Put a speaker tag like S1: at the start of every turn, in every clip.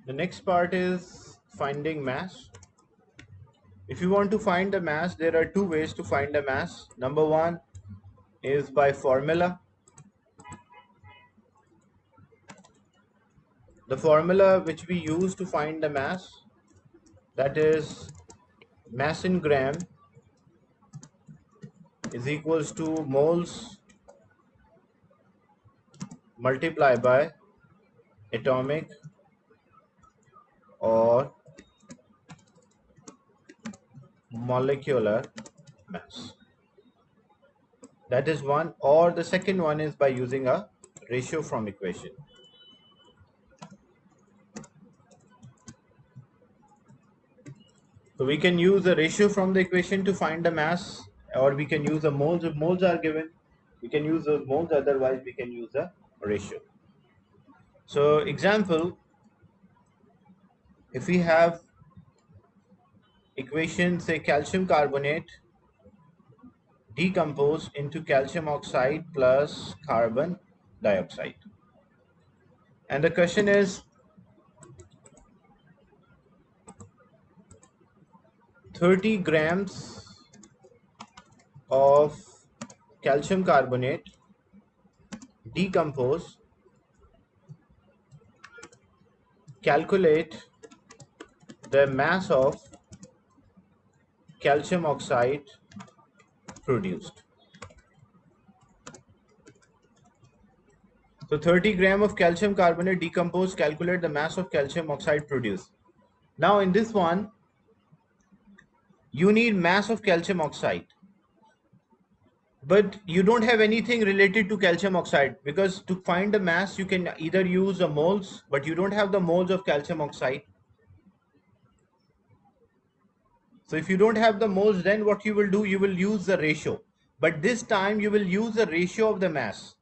S1: The next part is finding mass. If you want to find the mass, there are two ways to find the mass. Number one is by formula. The formula which we use to find the mass, that is mass in gram is equals to moles multiplied by atomic or molecular mass. That is one, or the second one is by using a ratio from equation. So we can use a ratio from the equation to find the mass, or we can use the moles. If moles are given, we can use those moles, otherwise we can use a ratio. So example, if we have equation, say calcium carbonate decomposed into calcium oxide plus carbon dioxide, and the question is 30 grams of calcium carbonate decomposed, calculate the mass of calcium oxide produced. So 30 gram of calcium carbonate decomposed, calculate the mass of calcium oxide produced. Now in this one, you need mass of calcium oxide, but you don't have anything related to calcium oxide, because to find the mass you can either use the moles, but you don't have the moles of calcium oxide. So if you don't have the moles, then what you will do, you will use the ratio, but this time you will use the ratio of the mass.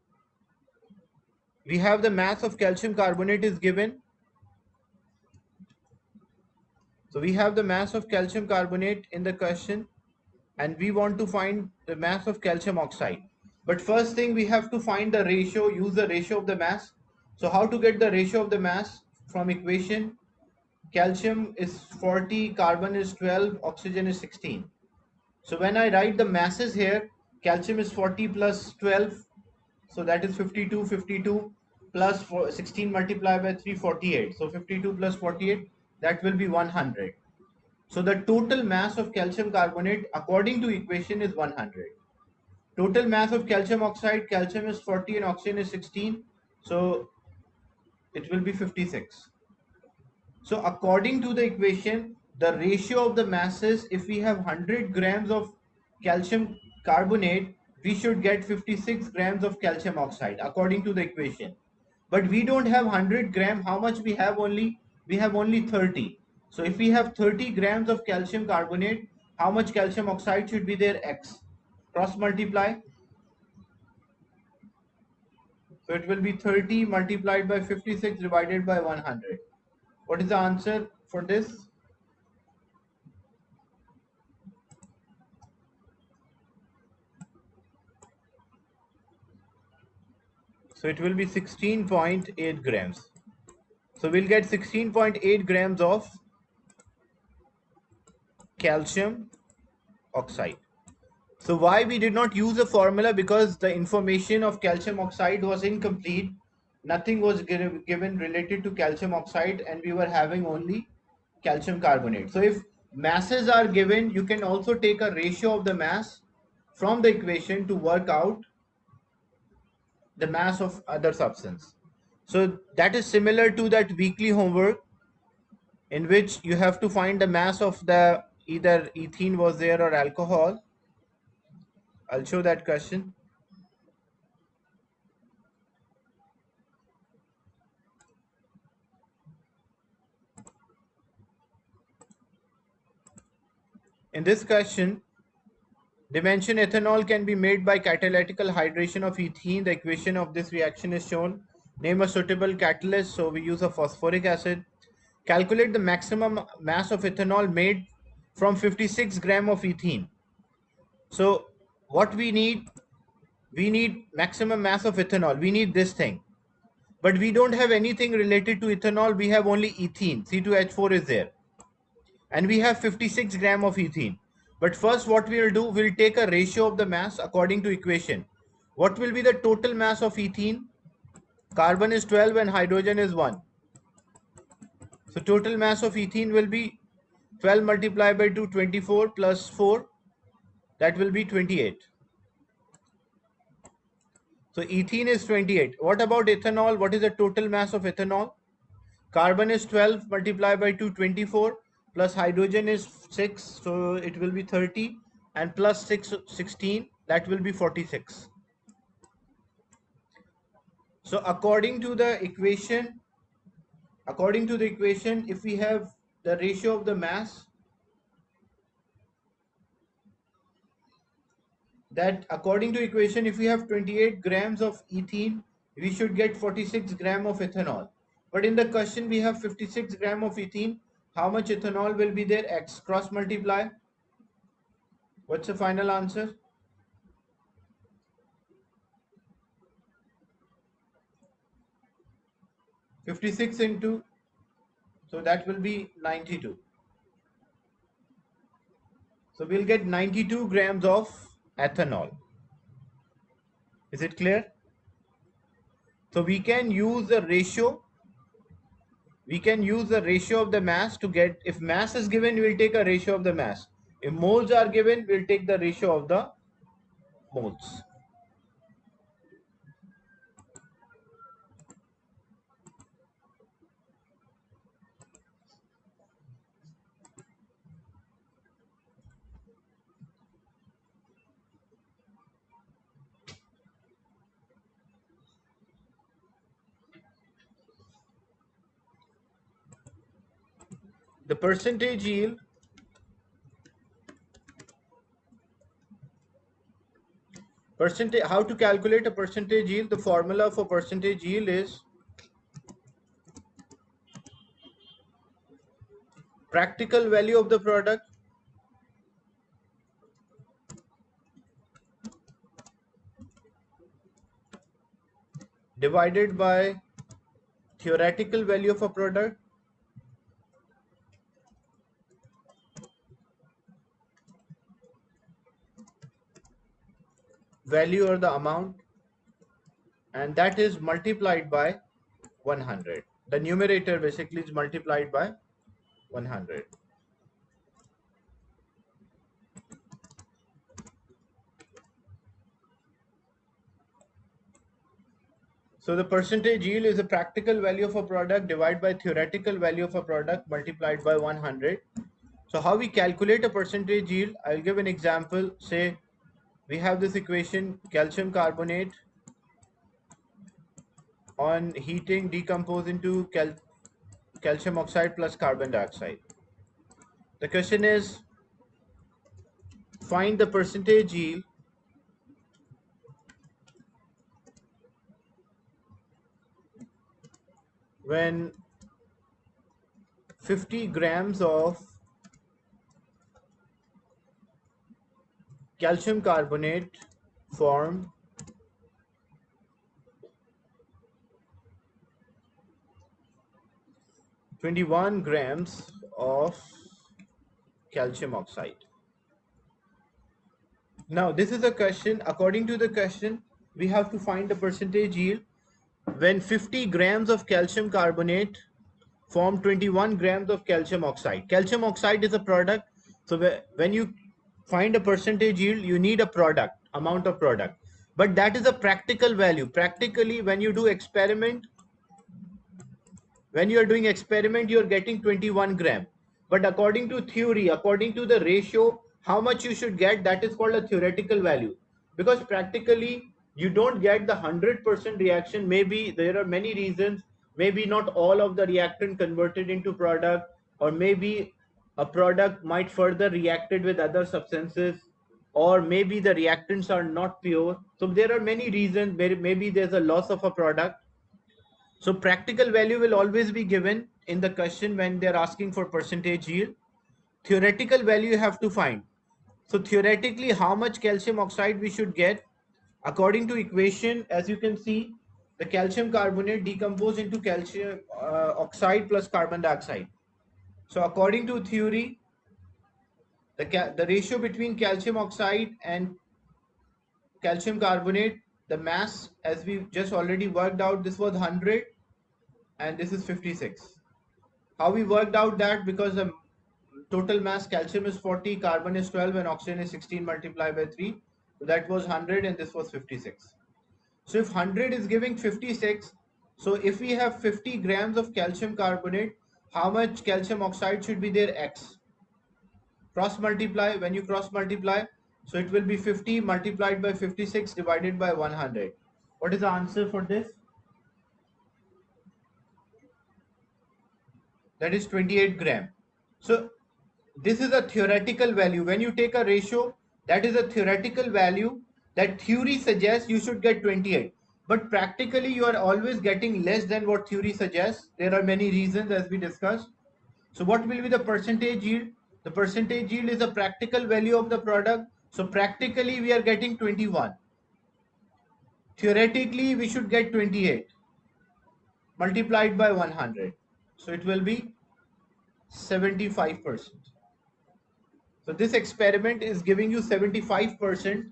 S1: We have the mass of calcium carbonate is given. So we have the mass of calcium carbonate in the question, and we want to find the mass of calcium oxide. But first thing, we have to find the ratio, use the ratio of the mass. So how to get the ratio of the mass? From equation, calcium is 40, carbon is 12, oxygen is 16. So when I write the masses here, calcium is 40 plus 12, so that is 52, 52 plus 16 multiplied by 3, 48. So 52 plus 48, that will be 100. So the total mass of calcium carbonate according to equation is 100. Total mass of calcium oxide, calcium is 40 and oxygen is 16. So it will be 56. So according to the equation, the ratio of the masses, if we have 100 grams of calcium carbonate, we should get 56 grams of calcium oxide according to the equation. But we don't have 100 gram. How much we have? We have only 30. So if we have 30 grams of calcium carbonate, how much calcium oxide should be there? X. Cross multiply. So it will be 30 multiplied by 56 divided by 100. What is the answer for this? So it will be 16.8 grams. So we'll get 16.8 grams of calcium oxide. So why we did not use a formula? Because the information of calcium oxide was incomplete. Nothing was given related to calcium oxide, and we were having only calcium carbonate. So if masses are given, you can also take a ratio of the mass from the equation to work out the mass of other substance. So that is similar to that weekly homework in which you have to find the mass of the either ethene was there or alcohol. I'll show that question. In this question, they mention ethanol can be made by catalytical hydration of ethene. The equation of this reaction is shown. Name a suitable catalyst. So we use a phosphoric acid. Calculate the maximum mass of ethanol made from 56 gram of ethene. So what we need maximum mass of ethanol. We need this thing. but we don't have anything related to ethanol. We have only ethene. C2H4 is there. And we have 56 gram of ethene. But first what we will do, we'll take a ratio of the mass according to equation. What will be the total mass of ethene? Carbon is 12 and hydrogen is 1. So total mass of ethene will be 12 multiplied by 2, 24 plus 4. That will be 28. So ethene is 28. What about ethanol? What is the total mass of ethanol? Carbon is 12 multiplied by 2, 24 plus hydrogen is 6. So it will be 30 and plus 6, 16. That will be 46. So according to the equation, if we have the ratio of the mass, that according to equation, if we have 28 grams of ethene, we should get 46 gram of ethanol. But in the question we have 56 gram of ethene. How much ethanol will be there? X, cross multiply. What's the final answer? 56 into, so that will be 92. So we'll get 92 grams of ethanol. Is it clear? So we can use the ratio. We can use the ratio of the mass to get, if mass is given, we'll take a ratio of the mass. If moles are given, we'll take the ratio of the moles. The percentage yield, how to calculate a percentage yield? The formula for percentage yield is practical value of the product divided by theoretical value of a product value, or the amount, and that is multiplied by 100. The numerator basically is multiplied by 100. So the percentage yield is the practical value of a product divided by theoretical value of a product multiplied by 100. So how we calculate a percentage yield? I'll give an example. Say we have this equation, calcium carbonate on heating decompose into calcium oxide plus carbon dioxide. The question is, find the percentage yield when 50 grams of calcium carbonate form 21 grams of calcium oxide. Now this is a question. According to the question, we have to find the percentage yield when 50 grams of calcium carbonate form 21 grams of calcium oxide. Calcium oxide is a product. So when you find a percentage yield, you need a product, amount of product. But that is a practical value. Practically, when you do experiment, when you are doing experiment, you are getting 21 gram. But according to theory, according to the ratio, how much you should get, that is called a theoretical value. Because practically, you don't get the 100% reaction. Maybe there are many reasons. Maybe not all of the reactant converted into product, or maybe a product might further reacted with other substances, or maybe the reactants are not pure. So there are many reasons. Maybe there's a loss of a product. So practical value will always be given in the question when they're asking for percentage yield. Theoretical value you have to find. So theoretically, how much calcium oxide we should get? According to equation, as you can see, the calcium carbonate decompose into calcium oxide plus carbon dioxide. So according to theory, the ratio between calcium oxide and calcium carbonate, the mass, as we just already worked out, this was 100 and this is 56. How we worked out that? Because the total mass calcium is 40, carbon is 12 and oxygen is 16 multiplied by 3. So that was 100 and this was 56. So if 100 is giving 56, so if we have 50 grams of calcium carbonate, how much calcium oxide should be there? X. Cross multiply, when you cross multiply, so it will be 50 multiplied by 56 divided by 100. What is the answer for this? That is 28 gram. So this is a theoretical value. When you take a ratio, that is a theoretical value that theory suggests you should get 28. But practically you are always getting less than what theory suggests. There are many reasons as we discussed. So what will be the percentage yield? The percentage yield is a practical value of the product. So practically we are getting 21. Theoretically we should get 28 multiplied by 100. So it will be 75%. So this experiment is giving you 75%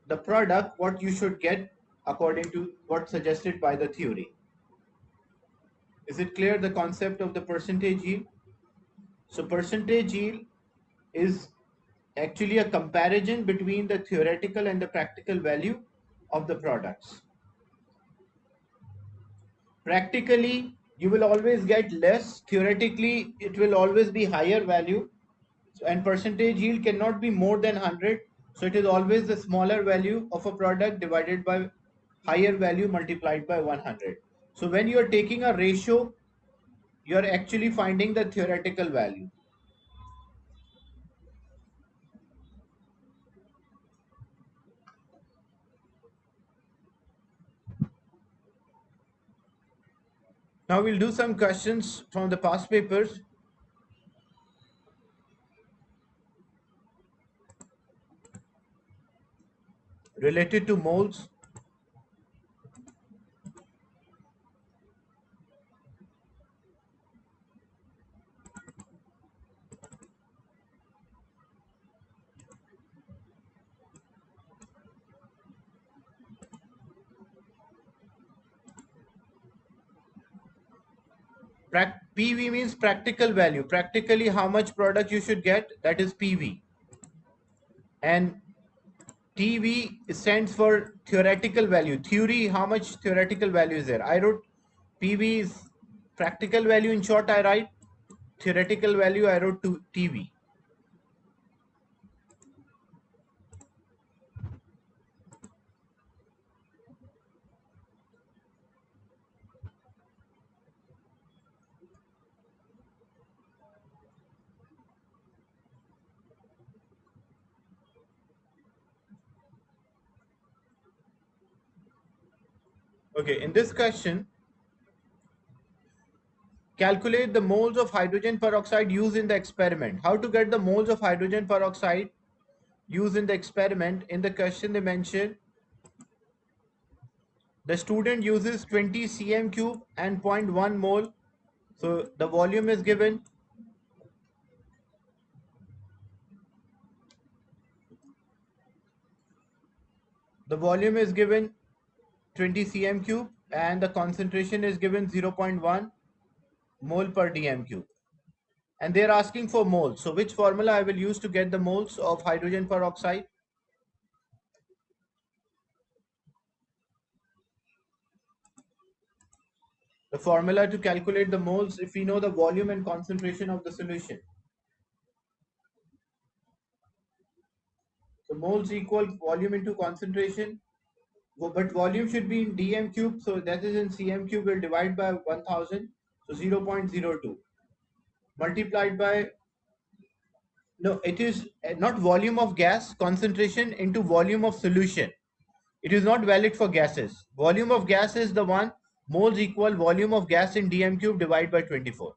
S1: the product what you should get according to what suggested by the theory. Is it clear the concept of the percentage yield? So percentage yield is actually a comparison between the theoretical and the practical value of the products. Practically, you will always get less. Theoretically, it will always be higher value. And percentage yield cannot be more than 100. So it is always the smaller value of a product divided by higher value multiplied by 100. So when you are taking a ratio, you are actually finding the theoretical value. Now we'll do some questions from the past papers related to moles. PV means practical value. Practically how much product you should get, that is PV. And TV stands for theoretical value. Theory, how much theoretical value is there? I wrote PV is practical value. In short, I write theoretical value. I wrote to TV. Okay, in this question, calculate the moles of hydrogen peroxide used in the experiment. How to get the moles of hydrogen peroxide used in the experiment? In the question they mentioned the student uses 20 cm cube and 0.1 mole. So the volume is given. The volume is given 20 cm cube and the concentration is given 0.1 mole per dm cube. And they are asking for moles. So which formula I will use to get the moles of hydrogen peroxide? The formula to calculate the moles, if we know the volume and concentration of the solution. So moles equal volume into concentration. But volume should be in dm cube, so that is in cm cube. Will divide by 1000, so 0.02 multiplied by, no, it is not volume of gas, concentration into volume of solution. It is not valid for gases. Volume of gas is the one, moles equal volume of gas in dm cube divided by 24.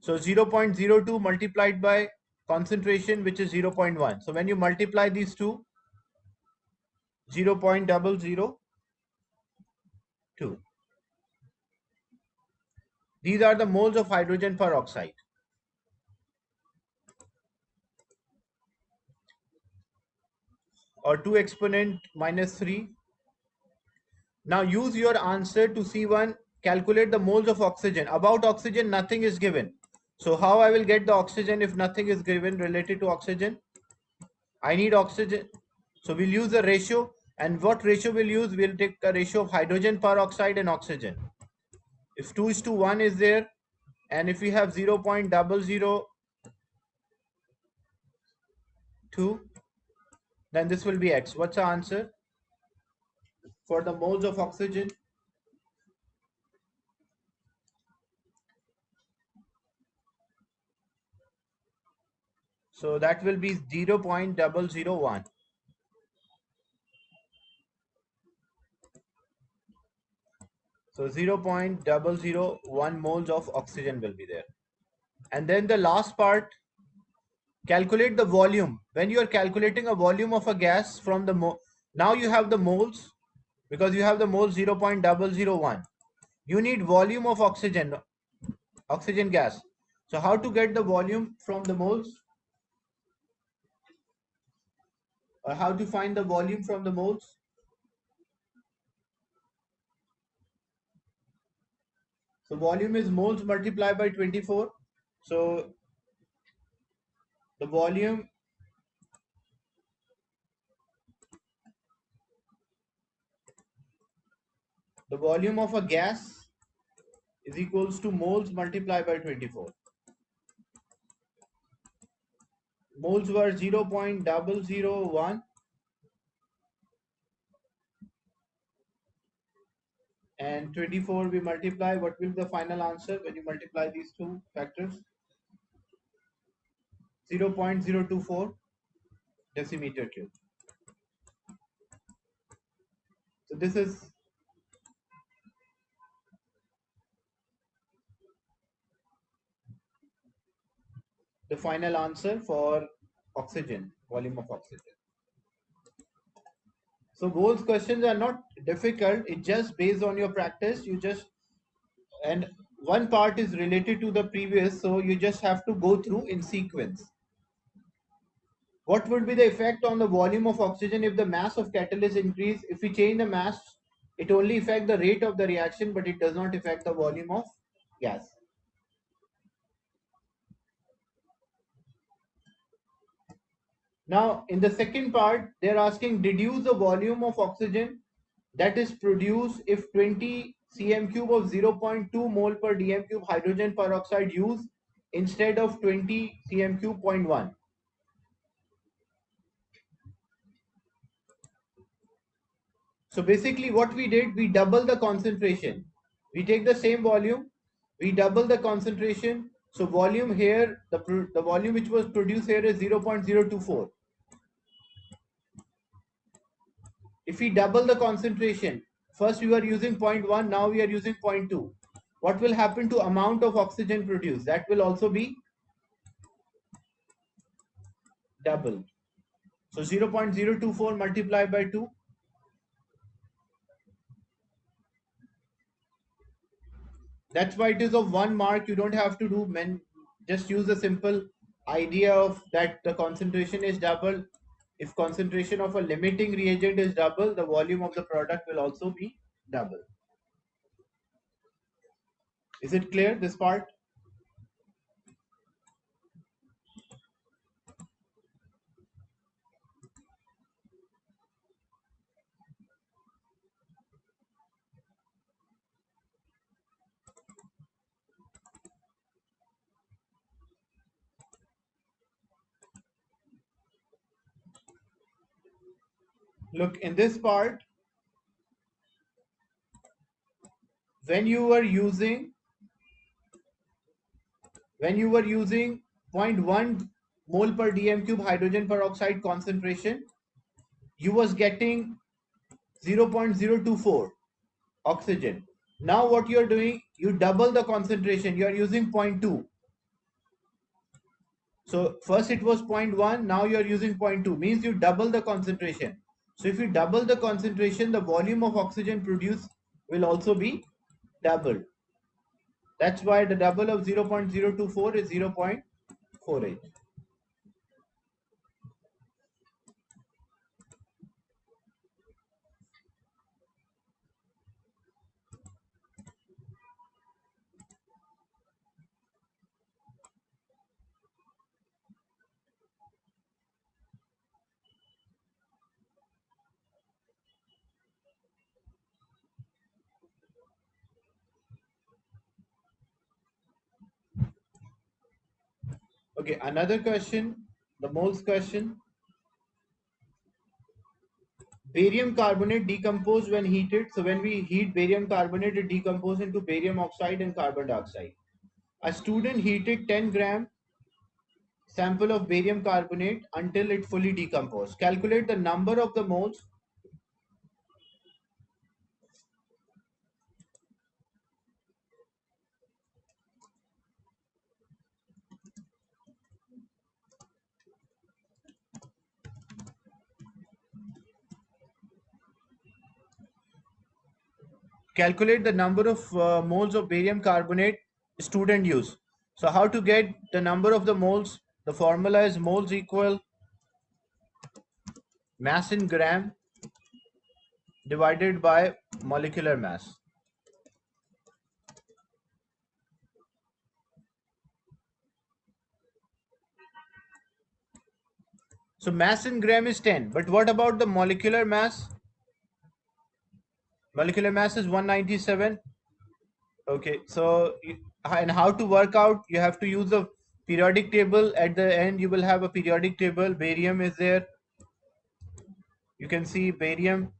S1: So 0.02 multiplied by concentration, which is 0.1. So when you multiply these two, 0.00 2. These are the moles of hydrogen peroxide. Or 2 exponent minus 3. Now use your answer to C1. Calculate the moles of oxygen. About oxygen, nothing is given. So how I will get the oxygen if nothing is given related to oxygen? I need oxygen. So we'll use the ratio. And what ratio we'll use? We'll take the ratio of hydrogen peroxide and oxygen. If 2:1 is there, and if we have 0.002, then this will be X. What's the answer? For the moles of oxygen, so that will be 0.001. So 0.001 moles of oxygen will be there. And then the last part, calculate the volume. When you are calculating a volume of a gas from the now you have the moles, because you have the moles 0.001. You need volume of oxygen gas. So how to get the volume from the moles? Or how to find the volume from the moles? So volume is moles multiplied by 24. So the volume of a gas is equals to moles multiplied by 24. Moles were 0.001 and 24 we multiply. What will be the final answer when you multiply these two factors? 0.024 decimeter cube. So this is the final answer for oxygen, volume of oxygen. So those questions are not difficult. It's just based on your practice. You just, and one part is related to the previous, so you just have to go through in sequence. What would be the effect on the volume of oxygen if the mass of catalyst increase? If we change the mass, it only affects the rate of the reaction, but it does not affect the volume of gas. Now, in the second part, they're asking deduce the volume of oxygen that is produced if 20 cm cube of 0.2 mole per dm cube hydrogen peroxide used instead of 20 cm cube 0.1. So basically what we did, we double the concentration. We take the same volume, we double the concentration. So volume here, the volume which was produced here is 0.024. If we double the concentration, first we were using 0.1, now we are using 0.2. What will happen to amount of oxygen produced? That will also be double. So 0.024 multiplied by 2. That's why it is of 1 mark. You don't have to do just use a simple idea of that the concentration is double. If concentration of a limiting reagent is double, the volume of the product will also be double. Is it clear, this part? Look, in this part, when you were using 0.1 mole per dm cube hydrogen peroxide concentration, you was getting 0.024 oxygen. Now what you are doing, you double the concentration. You are using 0.2. So first it was 0.1, now you are using 0.2, means you double the concentration. So if you double the concentration, the volume of oxygen produced will also be doubled. That's why the double of 0.024 is 0.48. Okay, another question, the moles question. Barium carbonate decompose when heated. So when we heat barium carbonate, it decomposes into barium oxide and carbon dioxide. A student heated 10-gram sample of barium carbonate until it fully decomposed. Calculate the number of the moles. Calculate the number of moles of barium carbonate student use. So how to get the number of the moles? The formula is moles equal mass in gram divided by molecular mass. So mass in gram is 10, but what about the molecular mass? Molecular mass is 197. Okay, so and how to work out? You have to use the periodic table. At the end, you will have a periodic table. Barium is there. You can see barium,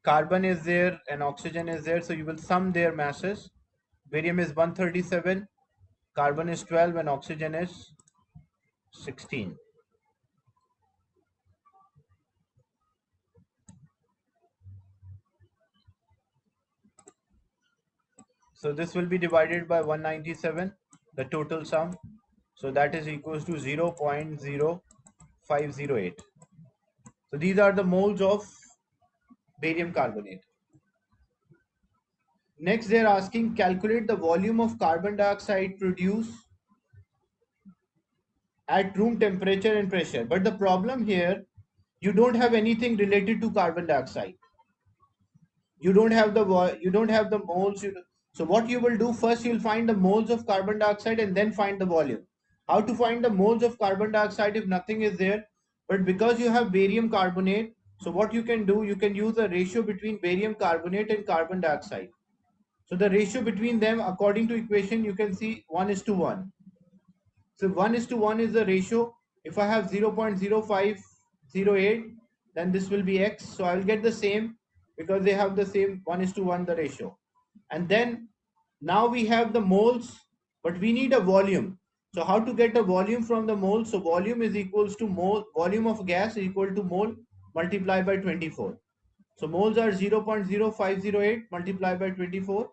S1: carbon is there, and oxygen is there. So you will sum their masses. Barium is 137, carbon is 12, and oxygen is 16. So this will be divided by 197, the total sum. So that is equals to 0.0508. So these are the moles of barium carbonate. Next, they're asking calculate the volume of carbon dioxide produced at room temperature and pressure. But the problem here, you don't have anything related to carbon dioxide. You don't have the moles. So what you will do first, you'll find the moles of carbon dioxide and then find the volume. How to find the moles of carbon dioxide if nothing is there? But because you have barium carbonate, so what you can do, you can use a ratio between barium carbonate and carbon dioxide. So the ratio between them, according to equation, you can see 1:1. So 1:1 is the ratio. If I have 0.0508, then this will be X. So I will get the same because they have the same 1:1 the ratio. And then now we have the moles, but we need a volume. So how to get a volume from the mole? So volume is equals to mole, volume of gas is equal to mole multiplied by 24. So moles are 0.0508 multiplied by 24.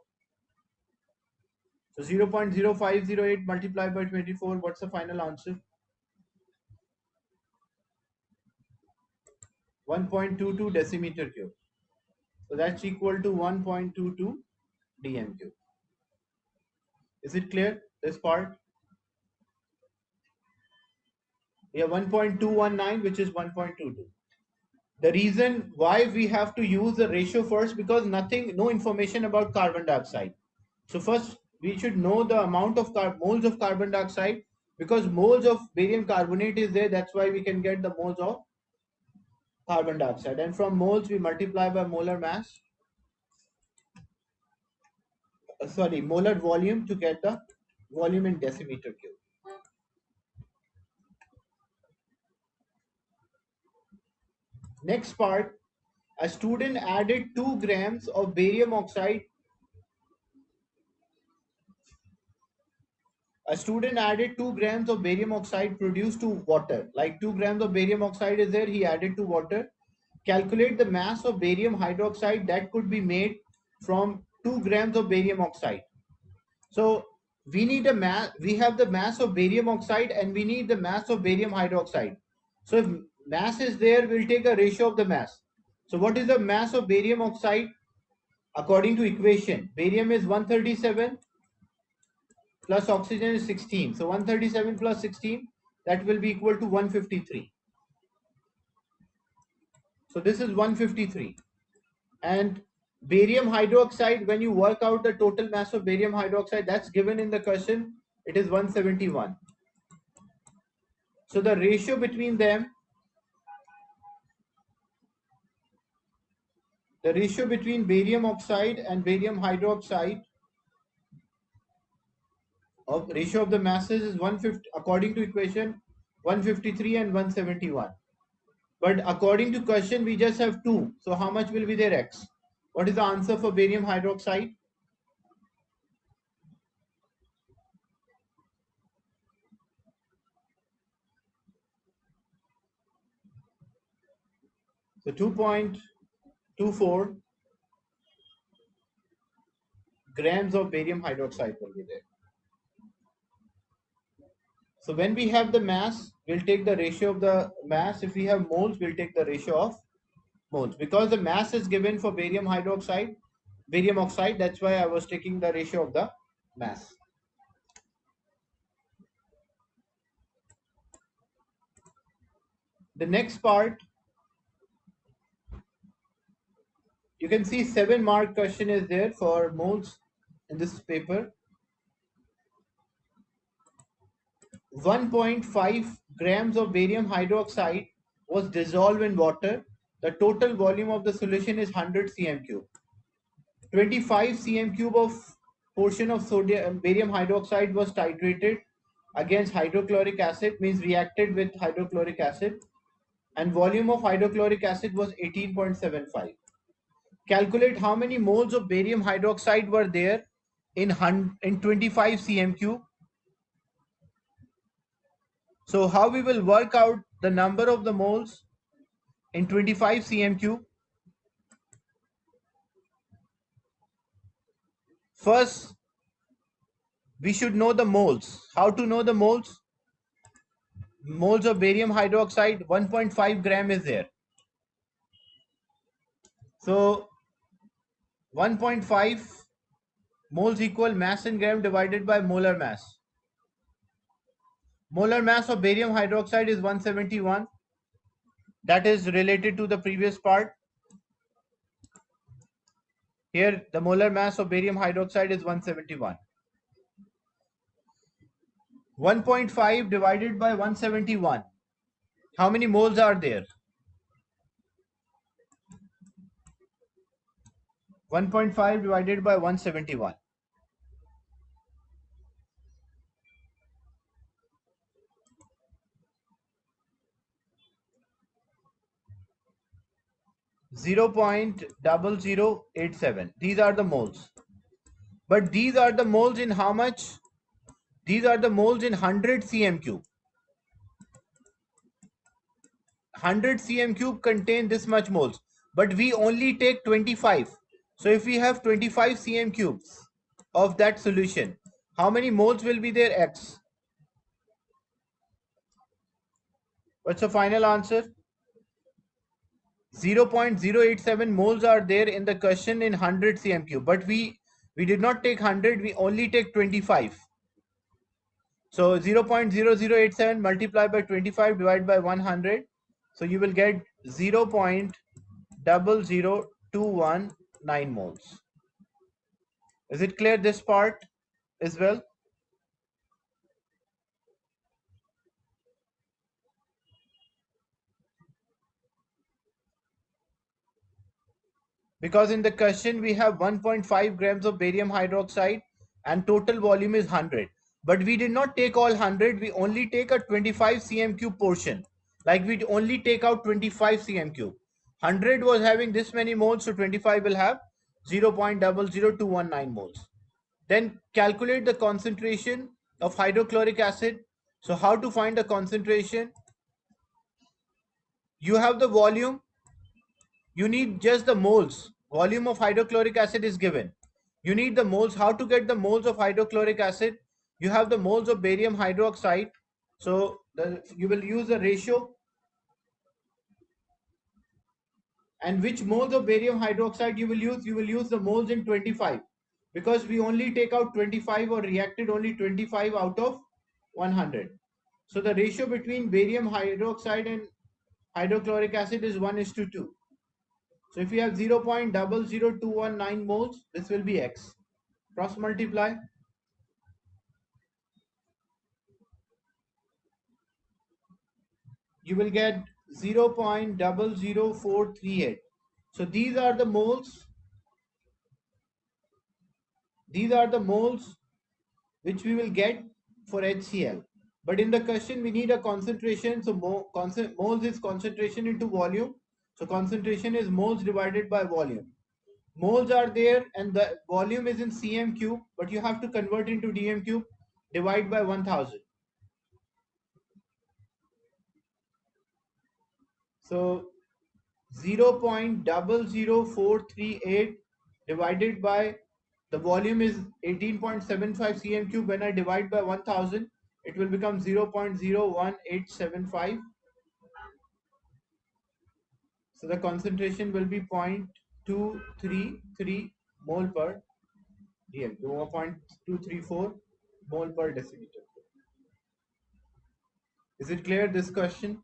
S1: So 0.0508 multiplied by 24, what's the final answer? 1.22 decimeter cube. So that's equal to 1.22 dm cube. Is it clear, this part? We have 1.219, which is 1.22. The reason why we have to use the ratio first, because no information about carbon dioxide. So first we should know the amount of moles of carbon dioxide, because moles of barium carbonate is there. That's why we can get the moles of carbon dioxide. And from moles we multiply by molar mass. Molar volume to get the volume in decimeter cube. Next part, a student added 2 grams of barium oxide. A student added 2 grams of barium oxide produced to water. Like 2 grams of barium oxide is there, he added to water. Calculate the mass of barium hydroxide that could be made from 2 grams of barium oxide. So we need a mass, we have the mass of barium oxide and we need the mass of barium hydroxide. So if mass is there, we'll take a ratio of the mass. So what is the mass of barium oxide according to equation? Barium is 137 plus oxygen is 16. So 137 plus 16, that will be equal to 153. So this is 153. And barium hydroxide, when you work out the total mass of barium hydroxide, that's given in the question, it is 171. So the ratio between them, the ratio between barium oxide and barium hydroxide of ratio of the masses is 150 according to equation 153 and 171. But according to question, we just have 2. So how much will be their x? What is the answer for barium hydroxide? So 2.24 grams of barium hydroxide will be there. So when we have the mass, we'll take the ratio of the mass. If we have moles, we'll take the ratio of moles. Because the mass is given for barium hydroxide, barium oxide, that's why I was taking the ratio of the mass. The next part, you can see 7-mark question is there for moles in this paper. 1.5 grams of barium hydroxide was dissolved in water. The total volume of the solution is 100 cm cube. 25 cm cube of portion of sodium barium hydroxide was titrated against hydrochloric acid, means reacted with hydrochloric acid, and volume of hydrochloric acid was 18.75. Calculate how many moles of barium hydroxide were there in 25 cm cube. So how we will work out the number of the moles in 25 cm cube? First, we should know the moles. How to know the moles? Moles of barium hydroxide, 1.5 gram is there. So 1.5 moles equal mass in gram divided by molar mass. Molar mass of barium hydroxide is 171. That is related to the previous part. Here the molar mass of barium hydroxide is 171. 1.5 divided by 171. How many moles are there? 1.5 divided by 171. 0.0087. These are the moles. But these are the moles in how much? These are the moles in 100 cm cube. 100 cm cube contain this much moles. But we only take 25. So if we have 25 cm cubes of that solution, how many moles will be there? X. What's the final answer? 0.087 moles are there in the question in 100 cm cube, but we did not take 100, we only take 25. So 0.0087 multiplied by 25 divided by 100, so you will get 0.00219 moles. Is it clear this part as well? Because in the question we have 1.5 grams of barium hydroxide and total volume is 100. But we did not take all 100, we only take a 25 cm cube portion. Like we only take out 25 cm cube. 100 was having this many moles, so 25 will have 0.00219 moles. Then calculate the concentration of hydrochloric acid. So how to find the concentration? You have the volume, you need just the moles. Volume of hydrochloric acid is given. You need the moles. How to get the moles of hydrochloric acid? You have the moles of barium hydroxide. So you will use the ratio And which moles of barium hydroxide you will use? You will use the moles in 25, because we only take out 25 or reacted only 25 out of 100. So the ratio between barium hydroxide and hydrochloric acid is 1 is to 2. So if you have 0.00219 moles, this will be X. Cross multiply. You will get 0.00438. So these are the moles. These are the moles which we will get for HCl. But in the question, we need a concentration. So moles is concentration into volume. So concentration is moles divided by volume. Moles are there and the volume is in cm cube, but you have to convert into dm cube, divide by 1000. So 0.00438 divided by the volume is 18.75 cm cube. When I divide by 1000, it will become 0.01875. So the concentration will be 0.233 mole per dm, 0.234 mole per deciliter. Is it clear, this question?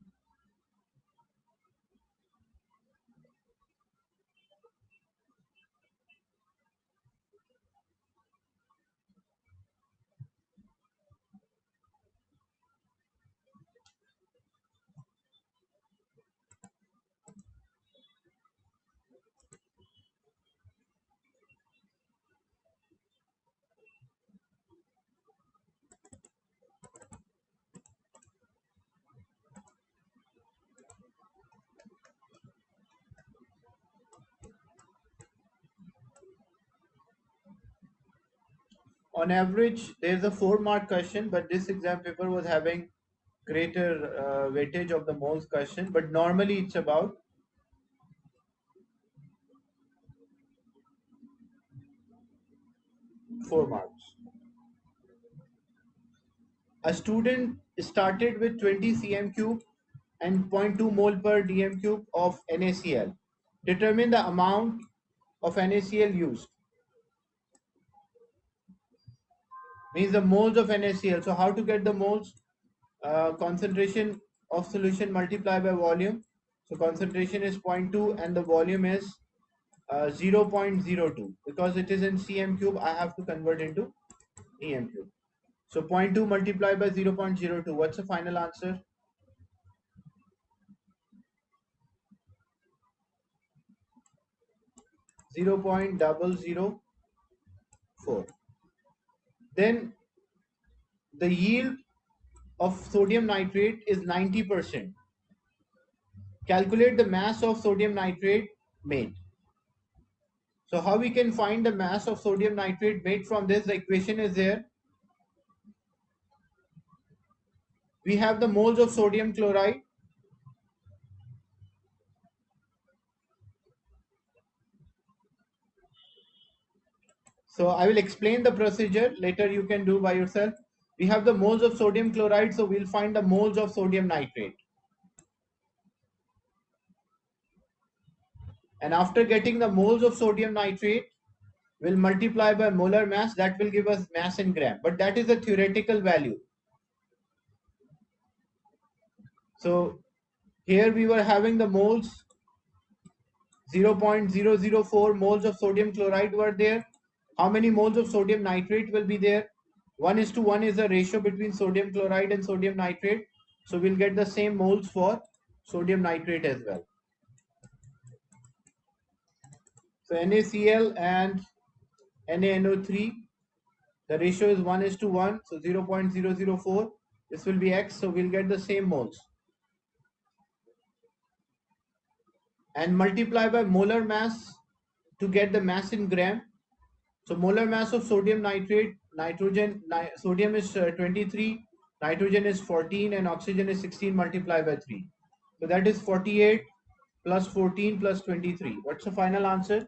S1: On average, there's a 4-mark question, but this exam paper was having greater weightage of the moles question. But normally it's about 4 marks. A student started with 20 cm cube and zero point 0.2 mole per dm cube of NaCl. Determine the amount of NaCl used. Means the moles of NaCl. So how to get the moles? Concentration of solution multiplied by volume. So concentration is 0.2 and the volume is 0.02. Because it is in cm cube, I have to convert into em cube. So 0.2 multiplied by 0.02. What's the final answer? 0.004. Then the yield of sodium nitrate is 90%. Calculate the mass of sodium nitrate made. So how we can find the mass of sodium nitrate made from this? The equation is there. We have the moles of sodium chloride. So I will explain the procedure. Later you can do by yourself. We have the moles of sodium chloride, so we'll find the moles of sodium nitrate. And after getting the moles of sodium nitrate, we'll multiply by molar mass. That will give us mass in gram. But that is a theoretical value. So here we were having the moles, 0.004 moles of sodium chloride were there. How many moles of sodium nitrate will be there? 1 is to 1 is the ratio between sodium chloride and sodium nitrate. So we'll get the same moles for sodium nitrate as well. So NaCl and NaNO3, the ratio is 1 is to 1. So 0.004. This will be X. So we'll get the same moles. And multiply by molar mass to get the mass in gram. So molar mass of sodium nitrate, sodium is 23, nitrogen is 14, and oxygen is 16 multiplied by 3. So that is 48 plus 14 plus 23. What's the final answer?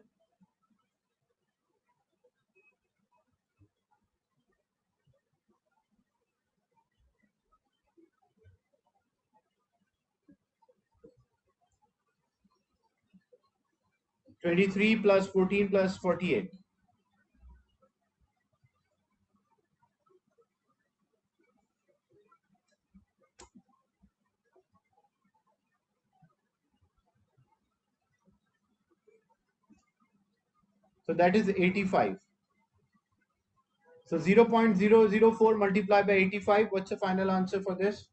S1: 23 plus 14 plus 48. So that is 85. So 0.004 multiplied by 85. What's the final answer for this?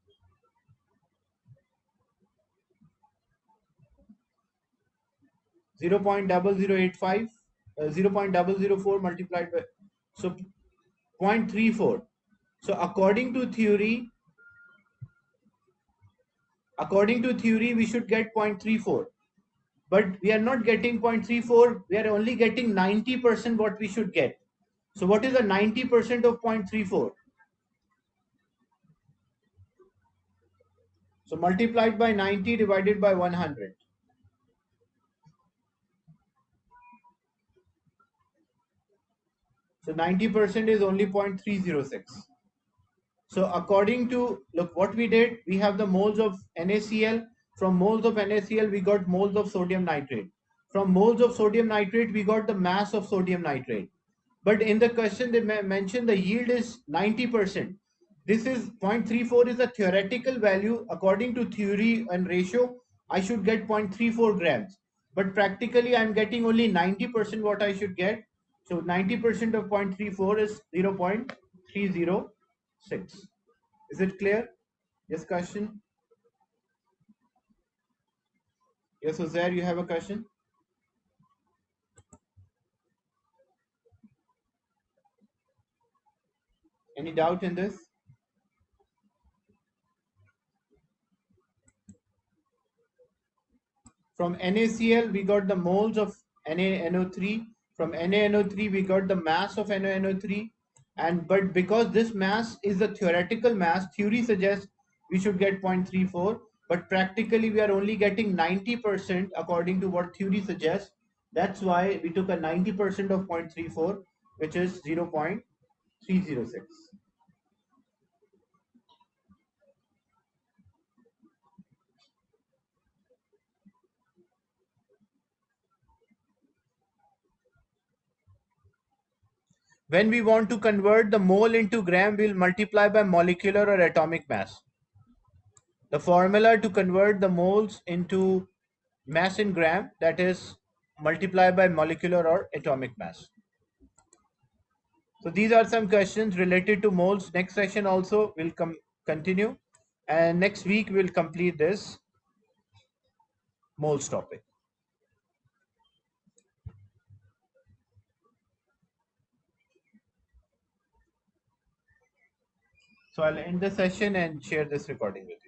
S1: 0.0085. 0.004 multiplied by, so 0.34. So according to theory, we should get 0.34. But we are not getting 0.34. We are only getting 90% what we should get. So what is the 90% of 0.34? So multiplied by 90 divided by 100. So 90% is only 0.306. So according to, look what we did, we have the moles of NaCl. From moles of NaCl, we got moles of sodium nitrate. From moles of sodium nitrate, we got the mass of sodium nitrate. But in the question, they mentioned the yield is 90%. This is 0.34 is a theoretical value. According to theory and ratio, I should get 0.34 grams. But practically, I'm getting only 90% what I should get. So 90% of 0.34 is 0.306. Is it clear? Yes, question? Yes, Uzair, you have a question? Any doubt in this? From NaCl, we got the moles of NaNO3. From NaNO3, we got the mass of NaNO3. But because this mass is a theoretical mass, theory suggests we should get 0.34. But practically, we are only getting 90% according to what theory suggests. That's why we took a 90% of 0.34, which is 0.306. When we want to convert the mole into gram, we'll multiply by molecular or atomic mass. The formula to convert the moles into mass in gram, that is multiply by molecular or atomic mass. So these are some questions related to moles. Next session also will continue, and next week we'll complete this moles topic. So I'll end the session and share this recording with you.